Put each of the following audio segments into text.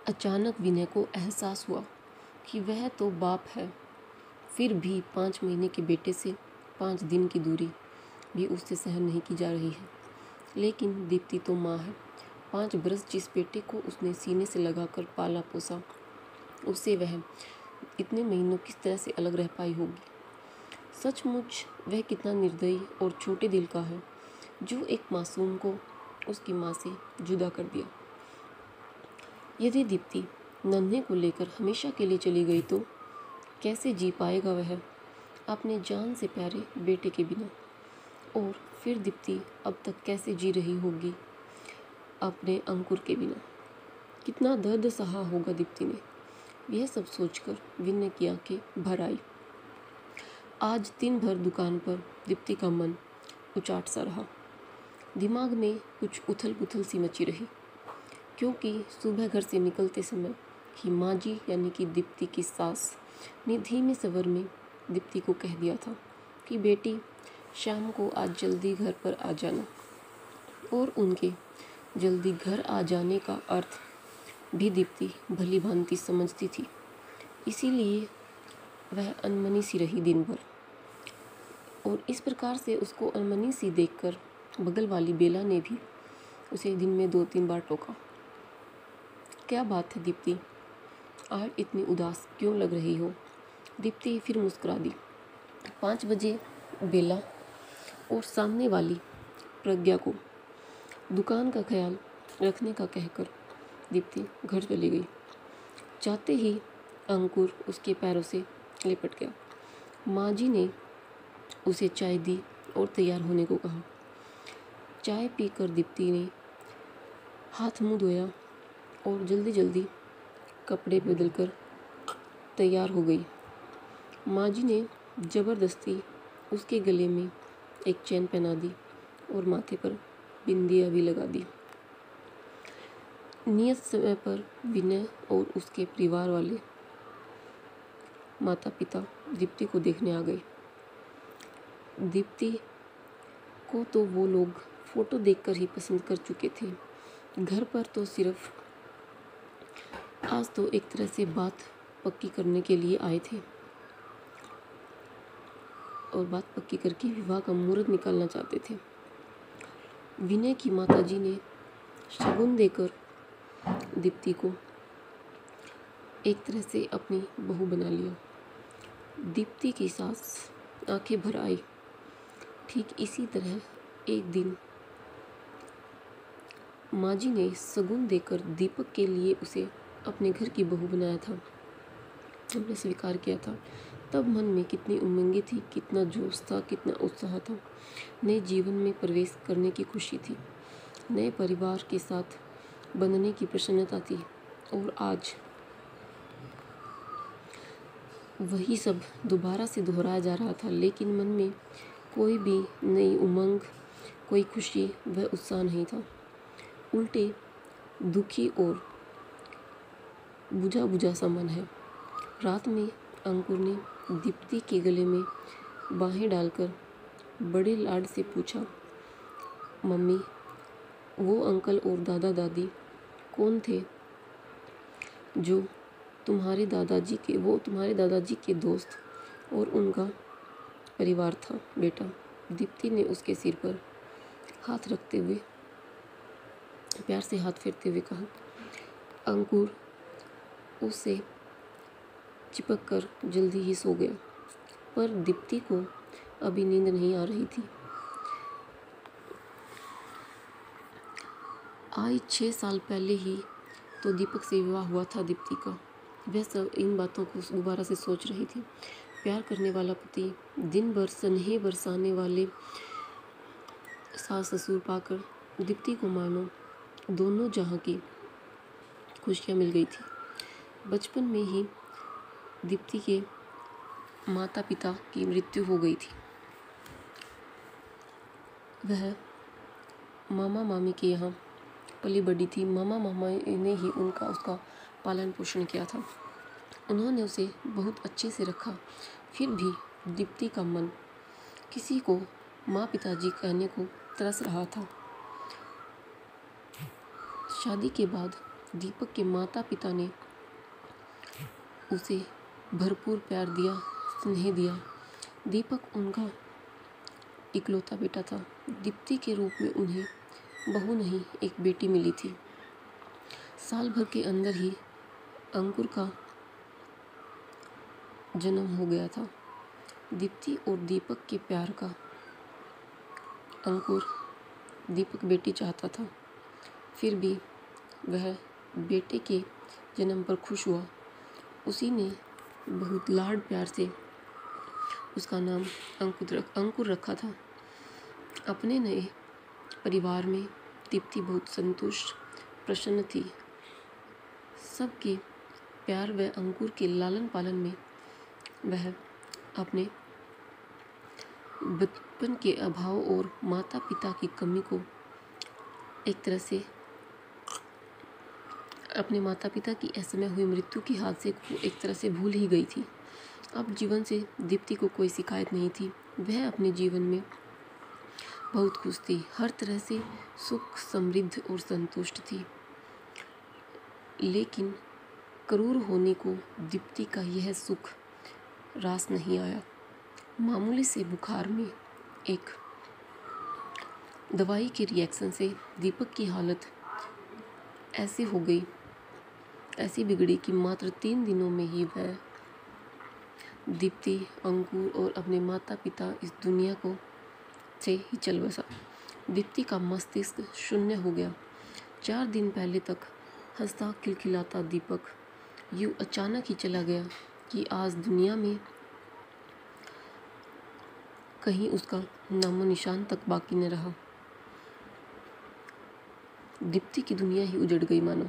अचानक विनय को एहसास हुआ कि वह तो बाप है, फिर भी 5 महीने के बेटे से 5 दिन की दूरी भी उससे सहन नहीं की जा रही है। लेकिन दीप्ति तो माँ है। 5 बरस जिस बेटे को उसने सीने से लगाकर पाला पोसा, उससे वह इतने महीनों किस तरह से अलग रह पाई होगी। सचमुच वह कितना निर्दयी और छोटे दिल का है, जो एक मासूम को उसकी माँ से जुदा कर दिया। यदि दीप्ति नन्हे को लेकर हमेशा के लिए चली गई तो कैसे जी पाएगा वह अपने जान से प्यारे बेटे के बिना। और फिर दीप्ति अब तक कैसे जी रही होगी अपने अंकुर के बिना। कितना दर्द सहा होगा दीप्ति ने। यह सब सोचकर विनय की आंखें भर आई। आज दिन भर दुकान पर दीप्ति का मन उचाट सा रहा। दिमाग में कुछ उथल पुथल सी मची रही, क्योंकि सुबह घर से निकलते समय ही माँ जी यानी कि दीप्ति की सास ने धीमे स्वर में दीप्ति को कह दिया था कि बेटी शाम को आज जल्दी घर पर आ जाना। और उनके जल्दी घर आ जाने का अर्थ भी दीप्ति भली भांति समझती थी। इसीलिए वह अनमनी सी रही दिन भर। और इस प्रकार से उसको अनमनी सी देखकर बगल वाली बेला ने भी उसे दिन में 2-3 बार टोका। क्या बात है दीप्ति, आज इतनी उदास क्यों लग रही हो। दीप्ति फिर मुस्कुरा दी। 5 बजे बेला और सामने वाली प्रज्ञा को दुकान का ख्याल रखने का कहकर दीप्ति घर चली गई। जाते ही अंकुर उसके पैरों से लिपट गया। माँ जी ने उसे चाय दी और तैयार होने को कहा। चाय पीकर दीप्ति ने हाथ मुंह धोया और जल्दी जल्दी कपड़े बदलकर तैयार हो गई। माँ जी ने ज़बरदस्ती उसके गले में एक चैन पहना दी और माथे पर बिंदियाँ भी लगा दी। नियत समय पर विनय और उसके परिवार वाले माता पिता दीप्ति को देखने आ गए। दीप्ति को तो वो लोग फोटो देखकर ही पसंद कर चुके थे। घर पर तो सिर्फ आज तो एक तरह से बात पक्की करने के लिए आए थे और बात पक्की करके विवाह का मुहूर्त निकालना चाहते थे। विनय की माताजी ने शगुन देकर दीप्ति को एक तरह से अपनी बहू बना लिया। दीप्ति की सास आंखें भर आई। ठीक इसी तरह एक दिन माँ जी ने शगुन देकर दीपक के लिए उसे अपने घर की बहू बनाया था। हमने स्वीकार किया था। तब मन में कितनी उमंगें थी, कितना जोश था, कितना उत्साह था। नए जीवन में प्रवेश करने की खुशी थी, नए परिवार के साथ बनने की प्रसन्नता थी। और आज वही सब दोबारा से दोहराया जा रहा था, लेकिन मन में कोई भी नई उमंग, कोई खुशी व उत्साह नहीं था। उल्टे दुखी और बुझा बुझा सा मन है। रात में अंकुर ने दीप्ति के गले में बाहें डालकर बड़े लाड से पूछा, मम्मी वो अंकल और दादा दादी कौन थे जो तुम्हारे दादाजी के दोस्त और उनका परिवार था बेटा। दीप्ति ने उसके सिर पर हाथ रखते हुए प्यार से हाथ फेरते हुए कहा। अंकुर उससे चिपक कर जल्दी ही सो गया, पर दीप्ति को अभी नींद नहीं आ रही थी। आज 6 साल पहले ही तो दीपक से विवाह हुआ था दीप्ति का। वह सब इन बातों को दोबारा से सोच रही थी। प्यार करने वाला पति, दिन भर स्नेह बरसाने वाले सास ससुर पाकर दीप्ति को मानो दोनों जहां की खुशियाँ मिल गई थी। बचपन में ही दीप्ति के माता पिता की मृत्यु हो गई थी। वह मामा मामी के यहाँ पली बड़ी थी। मामा मामा ने ही उसका पालन पोषण किया था। उन्होंने उसे बहुत अच्छे से रखा। फिर भी दीप्ति का मन किसी को माँ पिताजी कहने को तरस रहा था। शादी के बाद दीपक के माता पिता ने उसे भरपूर प्यार दिया, स्नेह दिया। दीपक उनका इकलौता बेटा था। दीप्ति के रूप में उन्हें बहू नहीं, एक बेटी मिली थी। साल भर के अंदर ही अंकुर का जन्म हो गया था। दीप्ति और दीपक के प्यार का अंकुर दीपक बेटी चाहता था। फिर भी वह बेटे के जन्म पर खुश हुआ। उसी ने बहुत लाड प्यार से उसका नाम अंकुर रखा था। अपने नए परिवार में दीप्ति बहुत संतुष्ट, प्रसन्न थी। सबके प्यार व अंकुर के लालन पालन में वह अपने बचपन के अभाव और माता पिता की कमी को एक तरह से, अपने माता पिता की असमय हुई मृत्यु के हादसे को एक तरह से भूल ही गई थी। अब जीवन से दीप्ति को कोई शिकायत नहीं थी। वह अपने जीवन में बहुत खुश थी, हर तरह से सुख, समृद्ध और संतुष्ट थी। लेकिन क्रूर होने को दीप्ति का यह सुख रास नहीं आया। मामूली से बुखार में एक दवाई के रिएक्शन से दीपक की हालत ऐसी हो गई, ऐसी बिगड़ी कि मात्र 3 दिनों में ही वह दीप्ति, अंकुर और अपने माता पिता इस दुनिया को से ही चल बसा। दीप्ति का मस्तिष्क शून्य हो गया। 4 दिन पहले तक हंसता खिलखिलाता दीपक यूं अचानक ही चला गया कि आज दुनिया में कहीं उसका नामो निशान तक बाकी न रहा। दीप्ति की दुनिया ही उजड़ गई मानो।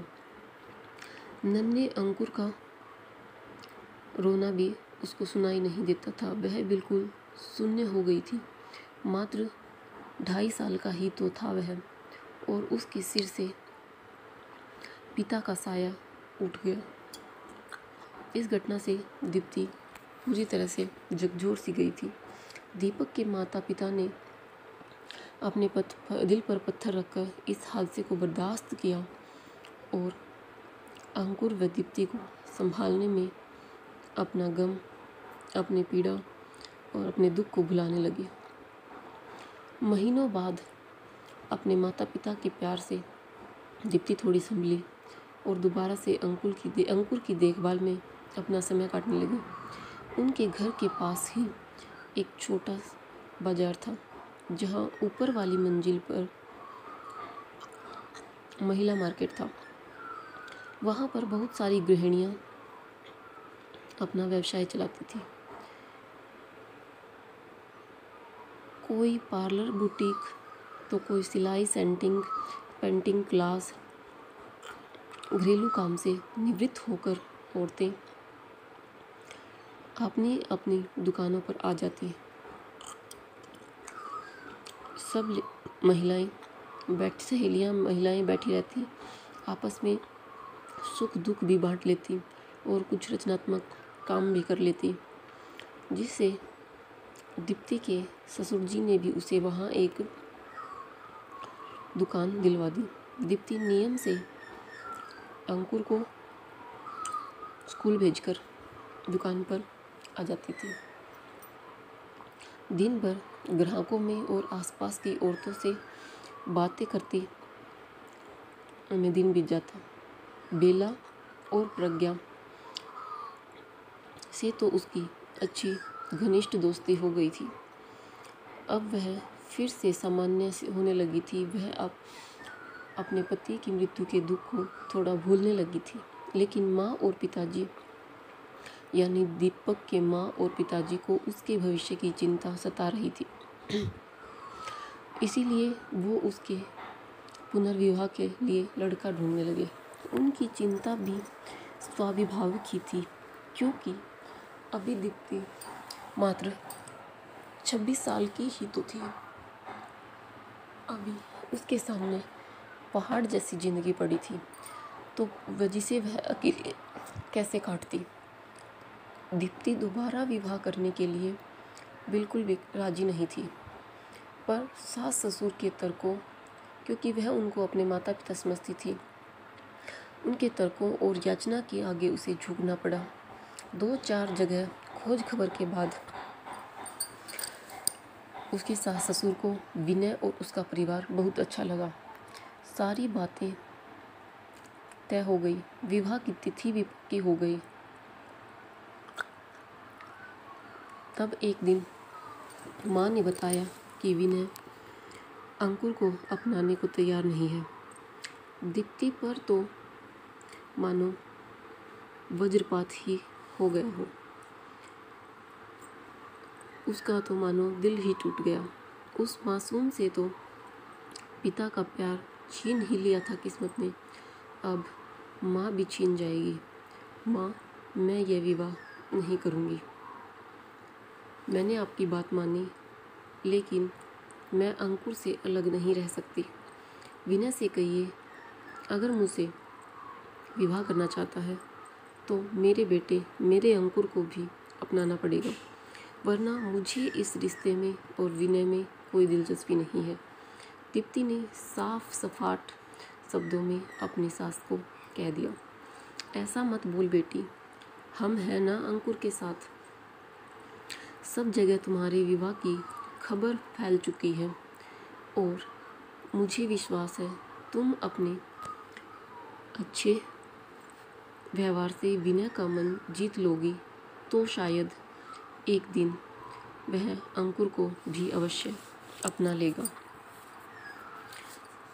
नन्हे अंकुर का रोना भी उसको सुनाई नहीं देता था। वह बिल्कुल शून्य हो गई थी। मात्र 2.5 साल का ही तो था वह, और उसके सिर से पिता का साया उठ गया। इस घटना से दीप्ति पूरी तरह से झकझोर सी गई थी। दीपक के माता पिता ने अपने दिल पर पत्थर रखकर इस हादसे को बर्दाश्त किया और अंकुर व दीप्ति को संभालने में अपना गम, अपनी पीड़ा और अपने दुख को भुलाने लगे। महीनों बाद अपने माता पिता के प्यार से दीप्ति थोड़ी संभली और दोबारा से अंकुर की देखभाल में अपना समय काटने लगी। उनके घर के पास ही एक छोटा बाजार था, जहां ऊपर वाली मंजिल पर महिला मार्केट था। वहां पर बहुत सारी गृहिणियां अपना व्यवसाय चलाती थी। कोई पार्लर बुटीक, तो कोई सिलाई, सेंटिंग, पेंटिंग क्लास। घरेलू काम से निवृत्त होकर औरतें अपनी अपनी दुकानों पर आ जाती। सब सहेलियां महिलाएं बैठी रहती, आपस में सुख दुख भी बांट लेती और कुछ रचनात्मक काम भी कर लेती, जिससे दीप्ति के ससुर जी ने भी उसे वहाँ एक दुकान दिलवा दी। दीप्ति नियम से अंकुर को स्कूल भेजकर दुकान पर आ जाती थी। दिन भर ग्राहकों में और आसपास की औरतों से बातें करती में दिन बीत जाता। बेला और प्रज्ञा से तो उसकी अच्छी घनिष्ठ दोस्ती हो गई थी। अब वह फिर से सामान्य होने लगी थी। वह अब अपने पति की मृत्यु के दुख को थोड़ा भूलने लगी थी। लेकिन माँ और पिताजी, यानी दीपक के माँ और पिताजी को उसके भविष्य की चिंता सता रही थी। इसीलिए वो उसके पुनर्विवाह के लिए लड़का ढूंढने लगे। उनकी चिंता भी स्वाभाविक ही थी, क्योंकि अभी दीप्ति मात्र 26 साल की ही तो थी। अभी उसके सामने पहाड़ जैसी जिंदगी पड़ी थी, तो वजह से वह अकेले कैसे काटती। दीप्ति दोबारा विवाह करने के लिए बिल्कुल भी राजी नहीं थी, पर सास ससुर के तर्कों, क्योंकि वह उनको अपने माता पिता समझती थी, उनके तर्कों और याचना के आगे उसे झुकना पड़ा। 2-4 जगह खोज खबर के बाद उसके सास ससुर को विनय और उसका परिवार बहुत अच्छा लगा। सारी बातें तय हो गई, विवाह की तिथि भी पक्की हो गई। तब एक दिन माँ ने बताया कि विनय अंकुर को अपनाने को तैयार नहीं है। दीप्ति पर तो मानो वज्रपात ही हो गया हो। उसका तो मानो दिल ही टूट गया। उस मासूम से तो पिता का प्यार छीन ही लिया था किस्मत ने, अब माँ भी छीन जाएगी। माँ, मैं ये विवाह नहीं करूँगी। मैंने आपकी बात मानी, लेकिन मैं अंकुर से अलग नहीं रह सकती। विनय से कहिए, अगर मुझसे विवाह करना चाहता है तो मेरे बेटे मेरे अंकुर को भी अपनाना पड़ेगा, वरना मुझे इस रिश्ते में और विनय में कोई दिलचस्पी नहीं है। दीप्ति ने साफ सपाट शब्दों में अपनी सास को कह दिया, ऐसा मत बोल बेटी, हम हैं ना अंकुर के साथ। सब जगह तुम्हारे विवाह की खबर फैल चुकी है और मुझे विश्वास है तुम अपने अच्छे व्यवहार से विनय का मन जीत लोगी, तो शायद एक दिन वह अंकुर को भी अवश्य अपना लेगा।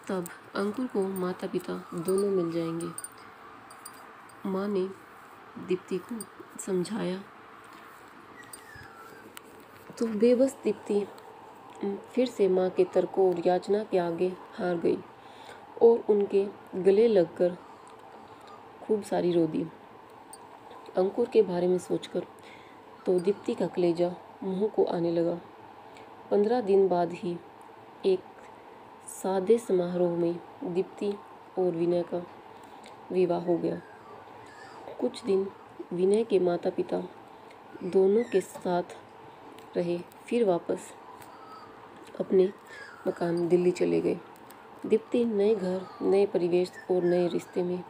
तब अंकुर को माता पिता दोनों मिल जाएंगे। माँ ने दीप्ति को समझाया तो बेबस दीप्ति फिर से माँ के तर्कों और याचना के आगे हार गई और उनके गले लगकर खूब सारी रो दी। अंकुर के बारे में सोचकर तो दीप्ति का कलेजा मुंह को आने लगा। 15 दिन बाद ही एक सादे समारोह में दीप्ति और विनय का विवाह हो गया। कुछ दिन विनय के माता पिता दोनों के साथ रहे, फिर वापस अपने मकान दिल्ली चले गए। दीप्ति नए घर, नए परिवेश और नए रिश्ते में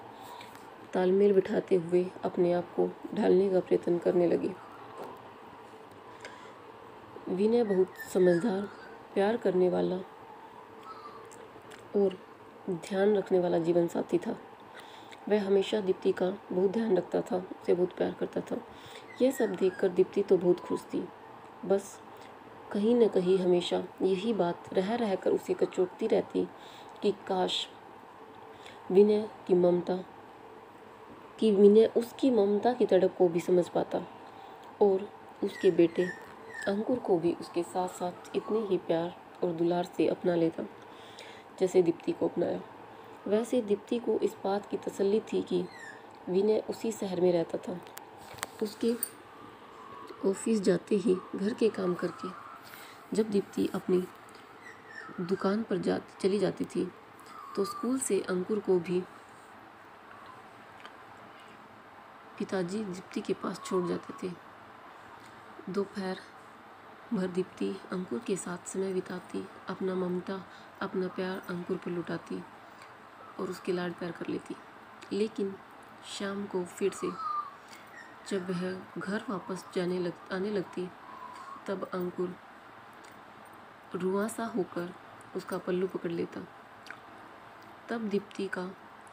तालमेल बिठाते हुए अपने आप को ढालने का प्रयत्न करने लगी। विनय बहुत समझदार, प्यार करने वाला और ध्यान रखने वाला जीवन साथी था। वह हमेशा दीप्ति का बहुत ध्यान रखता था, उसे बहुत प्यार करता था। यह सब देखकर दीप्ति तो बहुत खुश थी। बस कहीं न कहीं हमेशा यही बात रह रहकर उसे कचोटती रहती कि काश विनय उसकी ममता की तड़प को भी समझ पाता और उसके बेटे अंकुर को भी उसके साथ साथ इतने ही प्यार और दुलार से अपना लेता जैसे दीप्ति को अपनाया। वैसे दीप्ति को इस बात की तसल्ली थी कि विनय उसी शहर में रहता था। उसके ऑफिस जाते ही घर के काम करके जब दीप्ति अपनी दुकान पर चली जाती थी तो स्कूल से अंकुर को भी पिताजी दीप्ति के पास छोड़ जाते थे। दोपहर भर दीप्ति अंकुर के साथ समय बिताती, अपना ममता, अपना प्यार अंकुर पर लुटाती और उसके लाड प्यार कर लेती। लेकिन शाम को फिर से जब वह घर वापस आने लगती तब अंकुर रुआंसा होकर उसका पल्लू पकड़ लेता। तब दीप्ति का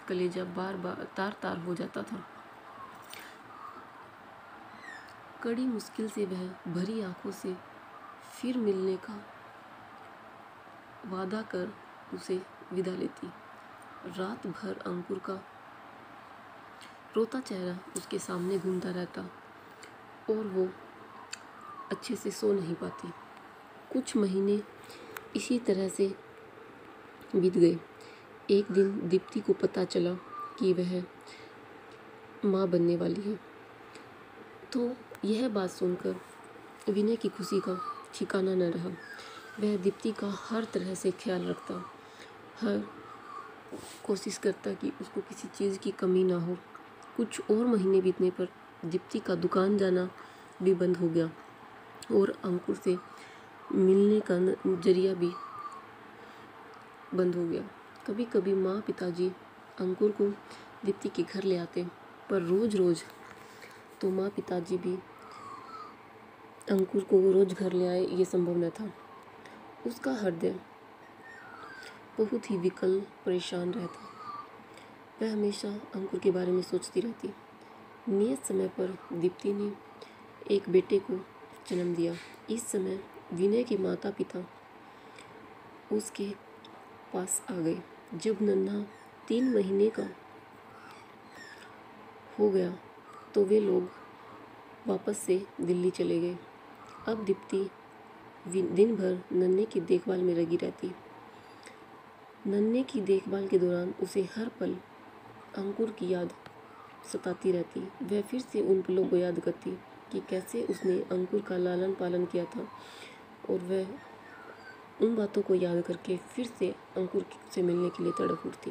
कलेजा बार बार तार तार हो जाता था। कड़ी मुश्किल से वह भरी आंखों से फिर मिलने का वादा कर उसे विदा लेती। रात भर अंकुर का रोता चेहरा उसके सामने घूमता रहता और वो अच्छे से सो नहीं पाती। कुछ महीने इसी तरह से बीत गए। एक दिन दीप्ति को पता चला कि वह माँ बनने वाली है, तो यह बात सुनकर विनय की खुशी का ठिकाना न रहा। वह दीप्ति का हर तरह से ख्याल रखता, हर कोशिश करता कि उसको किसी चीज़ की कमी ना हो। कुछ और महीने बीतने पर दीप्ति का दुकान जाना भी बंद हो गया और अंकुर से मिलने का जरिया भी बंद हो गया। कभी कभी माँ पिताजी अंकुर को दीप्ति के घर ले आते, पर रोज़ रोज़ तो माँ पिताजी भी अंकुर को रोज़ घर ले आए ये संभव न था। उसका हृदय बहुत ही विकल परेशान रहता। वह हमेशा अंकुर के बारे में सोचती रहती। नियत समय पर दीप्ति ने एक बेटे को जन्म दिया। इस समय विनय के माता पिता उसके पास आ गए। जब नन्हा 3 महीने का हो गया तो वे लोग वापस से दिल्ली चले गए। अब दीप्ति दिन भर नन्हे की देखभाल में लगी रहती। नन्हे की देखभाल के दौरान उसे हर पल अंकुर की याद सताती रहती। वह फिर से उन पलों को याद करती कि कैसे उसने अंकुर का लालन पालन किया था, और वह उन बातों को याद करके फिर से अंकुर से मिलने के लिए तड़प उठती।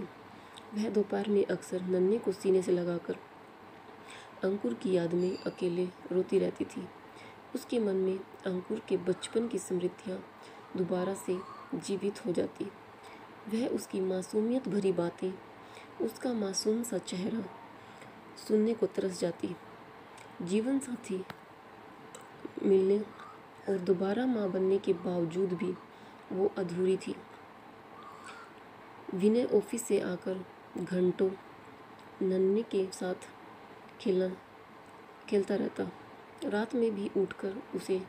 वह दोपहर में अक्सर नन्हे को सीने से लगाकर अंकुर की याद में अकेले रोती रहती थी। उसके मन में अंकुर के बचपन की स्मृतियाँ दोबारा से जीवित हो जाती। वह उसकी मासूमियत भरी बातें, उसका मासूम सा चेहरा सुनने को तरस जाती। जीवन साथी मिलने और दोबारा माँ बनने के बावजूद भी वो अधूरी थी। विनय ऑफिस से आकर घंटों नन्हे के साथ खेलता रहता। रात में भी उठकर उसे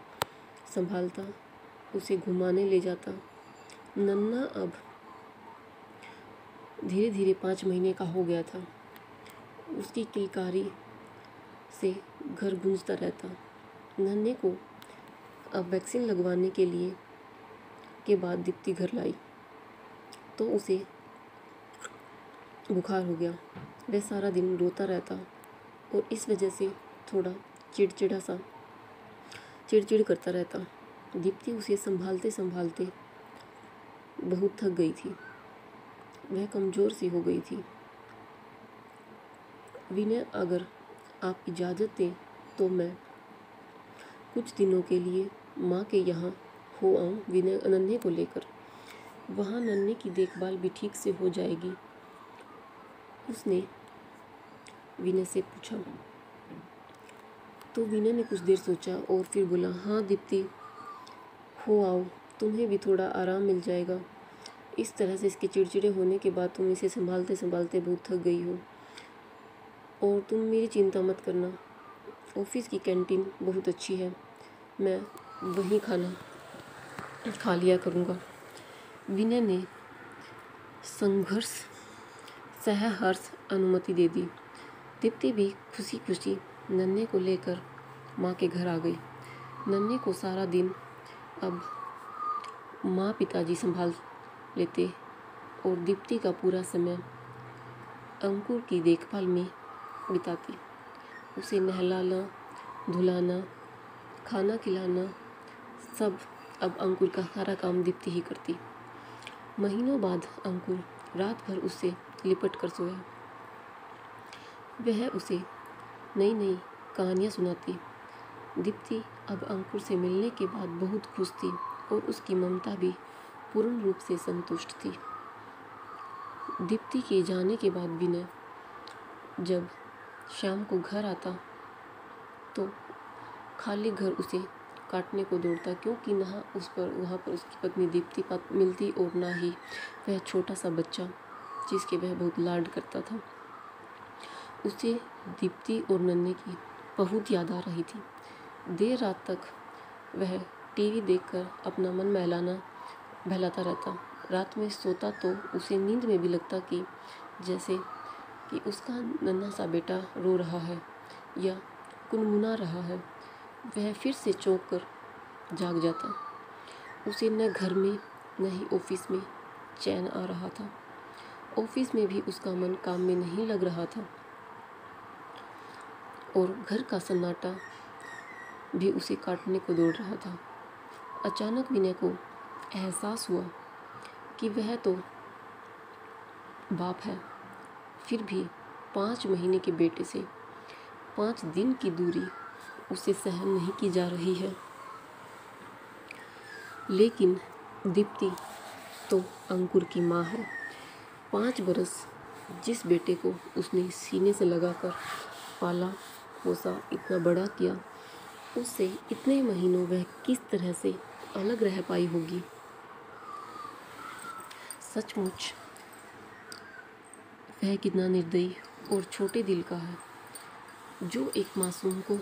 संभालता, उसे घुमाने ले जाता। नन्हा अब धीरे धीरे 5 महीने का हो गया था। उसकी किलकारी से घर गूंजता रहता। नन्हे को अब वैक्सीन लगवाने के बाद दीप्ति घर लाई तो उसे बुखार हो गया। वह सारा दिन रोता रहता और इस वजह से थोड़ा चिड़चिड़ करता रहता। दीप्ति उसे संभालते संभालते बहुत थक गई थी। वह कमज़ोर सी हो गई थी। विनय, अगर आप इजाज़त दें तो मैं कुछ दिनों के लिए माँ के यहाँ हो आऊँ विनय नन्हे को लेकर। वहाँ नन्हे की देखभाल भी ठीक से हो जाएगी, उसने विनय से पूछा। तो विनय ने कुछ देर सोचा और फिर बोला, हाँ दीप्ति, हो आओ, तुम्हें भी थोड़ा आराम मिल जाएगा। इस तरह से इसके चिड़चिड़े होने के बाद तुम इसे संभालते संभालते बहुत थक गई हो, और तुम मेरी चिंता मत करना। ऑफिस की कैंटीन बहुत अच्छी है, मैं वहीं खाना खा लिया करूँगा। विनय ने सहर्ष अनुमति दे दी। दीप्ति भी खुशी खुशी नन्हे को लेकर माँ के घर आ गई। नन्हे को सारा दिन अब माँ पिताजी संभाल लेते और दीप्ति का पूरा समय अंकुर की देखभाल में बिताती। उसे नहलाना, धुलाना, खाना खिलाना, सब अब अंकुर का सारा काम दीप्ति ही करती। महीनों बाद अंकुर रात भर उससे लिपट कर सोया। वह उसे नई नई कहानियाँ सुनाती। दीप्ति अब अंकुर से मिलने के बाद बहुत खुश थी और उसकी ममता भी पूर्ण रूप से संतुष्ट थी। दीप्ति के जाने के बाद विनय जब शाम को घर आता तो खाली घर उसे काटने को दौड़ता, क्योंकि ना वहाँ पर उसकी पत्नी दीप्ति मिलती और ना ही वह छोटा सा बच्चा जिसके वह बहुत लाड करता था। उसे दीप्ति और नन्हे की बहुत याद आ रही थी। देर रात तक वह टीवी देखकर अपना मन बहलाता रहता। रात में सोता तो उसे नींद में भी लगता कि जैसे कि उसका नन्हा सा बेटा रो रहा है या कुनमुना रहा है। वह फिर से चौंक कर जाग जाता। उसे न घर में न ही ऑफिस में चैन आ रहा था। ऑफिस में भी उसका मन काम में नहीं लग रहा था और घर का सन्नाटा भी उसे काटने को दौड़ रहा था। अचानक विनय को एहसास हुआ कि वह तो बाप है, फिर भी 5 महीने के बेटे से 5 दिन की दूरी उसे सहन नहीं की जा रही है। लेकिन दीप्ति तो अंकुर की माँ है। 5 बरस जिस बेटे को उसने सीने से लगाकर पाला पोसा इतना बड़ा किया, उससे इतने महीनों वह किस तरह से अलग रह पाई होगी। सचमुच वह कितना निर्दयी और छोटे दिल का है, जो एक मासूम को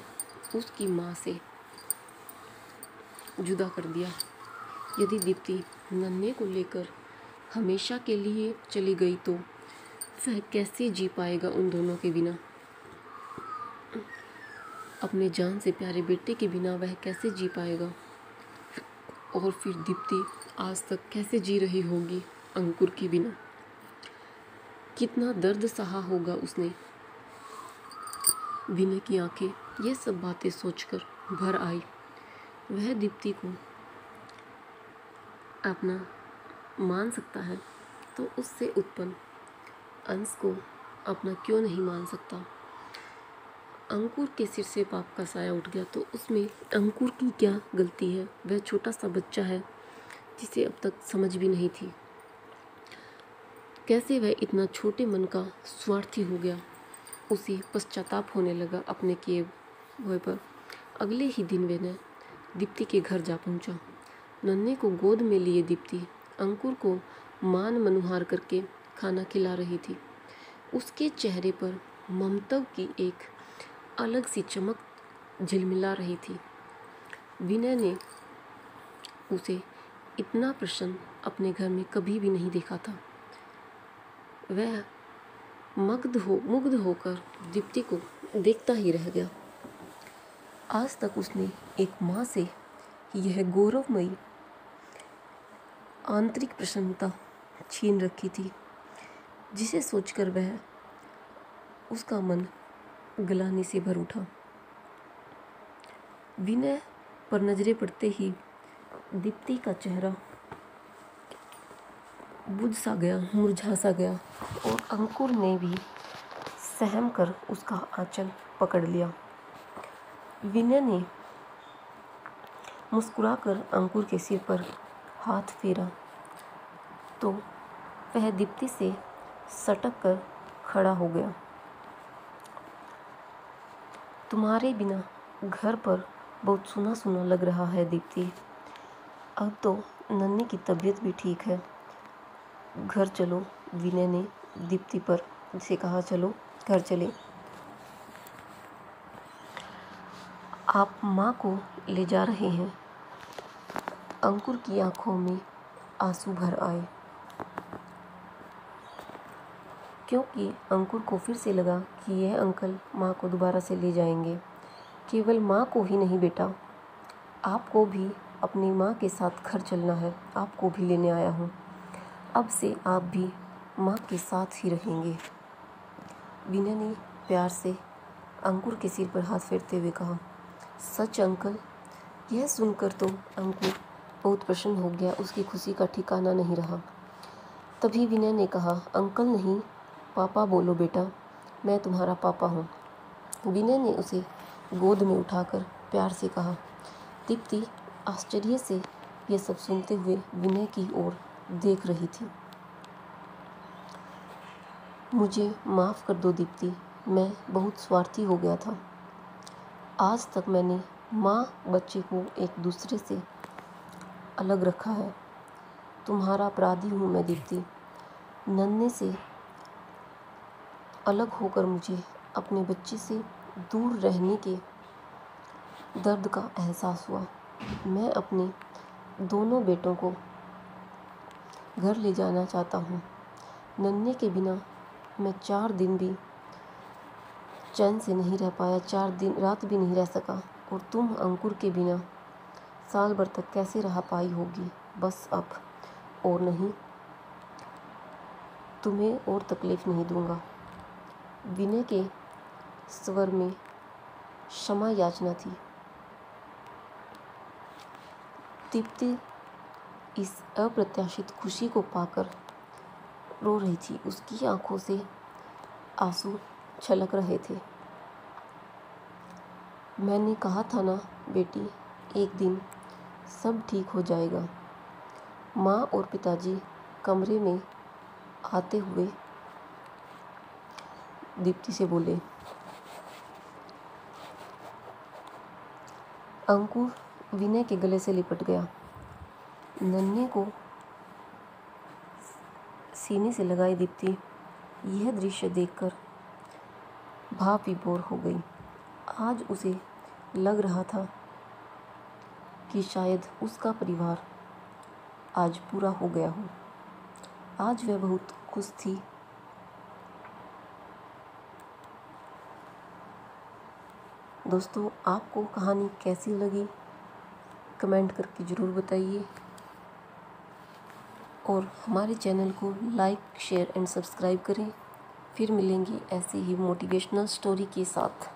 उसकी माँ से जुदा कर दिया। यदि दीप्ति नन्हे को लेकर हमेशा के लिए चली गई तो वह कैसे जी पाएगा उन दोनों के बिना। अपने जान से प्यारे बेटे के बिना वह कैसे जी पाएगा। और फिर दीप्ति आज तक कैसे जी रही होगी अंकुर के बिना। कितना दर्द सहा होगा उसने। विनय की आंखें ये सब बातें सोचकर भर आई। वह दीप्ति को अपना मान सकता है तो उससे उत्पन्न अंश को अपना क्यों नहीं मान सकता। अंकुर के सिर से पाप का साया उठ गया तो उसमें अंकुर की क्या गलती है। वह छोटा सा बच्चा है जिसे अब तक समझ भी नहीं थी। कैसे वह इतना छोटे मन का स्वार्थी हो गया। उसे पश्चाताप होने लगा अपने किए हुए पर। अगले ही दिन वह दीप्ति के घर जा पहुंचा। नन्हे को गोद में लिए दीप्ति अंकुर को मान मनुहार करके खाना खिला रही थी। उसके चेहरे पर ममता की एक अलग सी चमक झिलमिला रही थी। विनय ने उसे इतना प्रसन्न अपने घर में कभी भी नहीं देखा था। वह मुग्ध होकर दीप्ति को देखता ही रह गया। आज तक उसने एक माँ से यह गौरवमयी आंतरिक प्रसन्नता छीन रखी थी, जिसे सोचकर वह उसका मन ग्लानि से भर उठा। विनय पर नजरें पड़ते ही दीप्ति का चेहरा बुझ सा गया, मुरझा सा गया और अंकुर ने भी सहम कर उसका आंचल पकड़ लिया। विनय ने मुस्कुराकर अंकुर के सिर पर हाथ फेरा तो वह दीप्ति से सटक कर खड़ा हो गया। तुम्हारे बिना घर पर बहुत सुना सुना लग रहा है दीप्ति। अब तो नन्ही की तबीयत भी ठीक है। घर चलो। विनय ने दीप्ति पर से कहा, चलो घर चले। आप माँ को ले जा रहे हैं। अंकुर की आंखों में आंसू भर आए, क्योंकि अंकुर को फिर से लगा कि यह अंकल माँ को दोबारा से ले जाएंगे। केवल माँ को ही नहीं बेटा, आपको भी अपनी माँ के साथ घर चलना है। आपको भी लेने आया हूँ। अब से आप भी माँ के साथ ही रहेंगे। विनय ने प्यार से अंकुर के सिर पर हाथ फेरते हुए कहा, सच अंकल। यह सुनकर तो अंकुर बहुत प्रसन्न हो गया। उसकी खुशी का ठिकाना नहीं रहा। तभी विनय ने कहा, अंकल नहीं पापा बोलो बेटा, मैं तुम्हारा पापा हूँ। विनय ने उसे गोद में उठाकर प्यार से कहा। दीप्ति आश्चर्य से यह सब सुनते हुए विनय की ओर देख रही थी। मुझे माफ़ कर दो दीप्ति, मैं बहुत स्वार्थी हो गया था। आज तक मैंने माँ बच्चे को एक दूसरे से अलग रखा है। तुम्हारा अपराधी हूँ मैं दीप्ति। नन्हे से अलग होकर मुझे अपने बच्चे से दूर रहने के दर्द का एहसास हुआ। मैं अपने दोनों बेटों को घर ले जाना चाहता हूँ। नन्हे के बिना मैं 4 दिन भी चैन से नहीं रह पाया, 4 दिन रात भी नहीं रह सका। और तुम अंकुर के बिना साल भर तक कैसे रह पाई होगी। बस अब और नहीं, तुम्हें और तकलीफ़ नहीं दूंगा। विनय के स्वर में क्षमा याचना थी। दीप्ति इस अप्रत्याशित खुशी को पाकर रो रही थी। उसकी आंखों से आंसू छलक रहे थे। मैंने कहा था ना बेटी, एक दिन सब ठीक हो जाएगा। माँ और पिताजी कमरे में आते हुए दीप्ति से बोले। अंकुर विनय के गले से लिपट गया। नन्हे को सीने से लगाई दीप्ति यह दृश्य देखकर भाव विभोर हो गई। आज उसे लग रहा था कि शायद उसका परिवार आज पूरा हो गया हो। आज वह बहुत खुश थी। दोस्तों, आपको कहानी कैसी लगी कमेंट करके ज़रूर बताइए और हमारे चैनल को लाइक शेयर एंड सब्सक्राइब करें। फिर मिलेंगे ऐसे ही मोटिवेशनल स्टोरी के साथ।